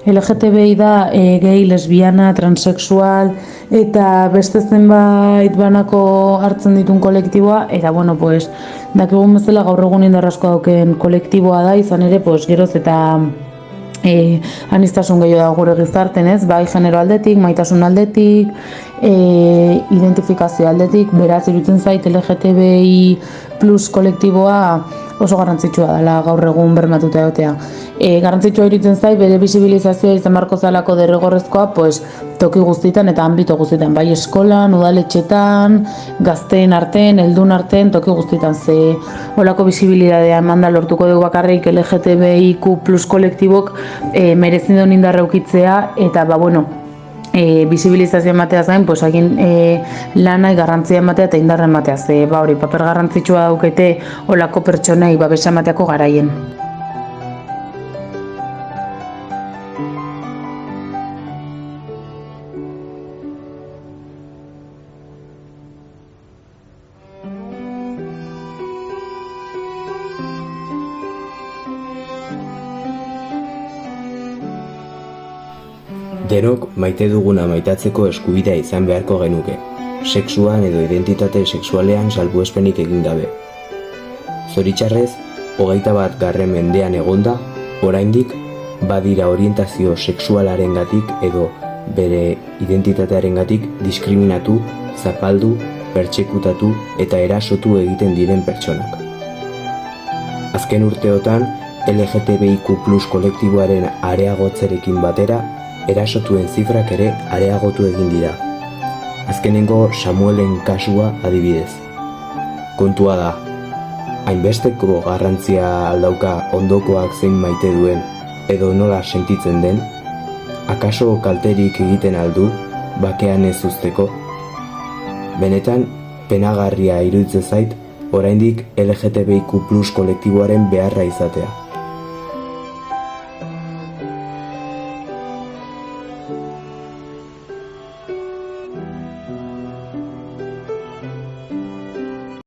LGTBI da gay, lesbiana, transexual eta beste zenbait banako hartzen ditun kolektiboa, eta bueno, pues, dakigun bezala gaur egun indar asko dauken kolektiboa da, izan ere, pues, geroz eta aniztasun gehiago da gure gizarten, ez? Bai genero aldetik, maitasun aldetik, identifikazio aldetik, beraz iruditzen zait LGTBI plus kolektiboa oso garrantzitsua dela gaur egun bermatuta egotea. Garrantzitsua iruditzen zait bere bisibilizazioa izan beharko zelako derrigorrezkoa, pues, toki guztietan eta anbito guztietan, bai eskolan, udaletxetan, gazteen artean, heldun artean, toki guztietan, ze holako bisibilitatea emanda lortuko dugu bakarrik LGTBIQ plus kolektibok merezi duen indarra eukitzea, eta bisibilizazio ematea zain, pues, hagin lanai garrantzia ematea eta indarra ematea, ze hori paper garrantzitsua daukete holako pertsonei babesa emateako garaien. Denok maite duguna maitatzeko eskubidea izan beharko genuke, sexuan edo identitate sexualean salbuespenik egin gabe. Zoritxarrez, 21. mendean egonda, oraindik badira orientazio sexualarengatik edo bere identitatearengatik diskriminatu, zapaldu, pertsekutatu eta erasotu egiten diren pertsonak. Azken urteotan, LGTBIQ+ kolektiboaren areagotzerekin batera, erasotuen zifrak ere areagotu egin dira. Azkenengo Samuelen kasua adibidez. Kontua da, hainbesteko garrantzia aldauka ondokoak zein maite duen edo nola sentitzen den, akaso kalterik egiten aldu bakean ez uzteko? Benetan, penagarria iruditzen zait oraindik LGTBIQ+ kolektiboaren beharra izatea.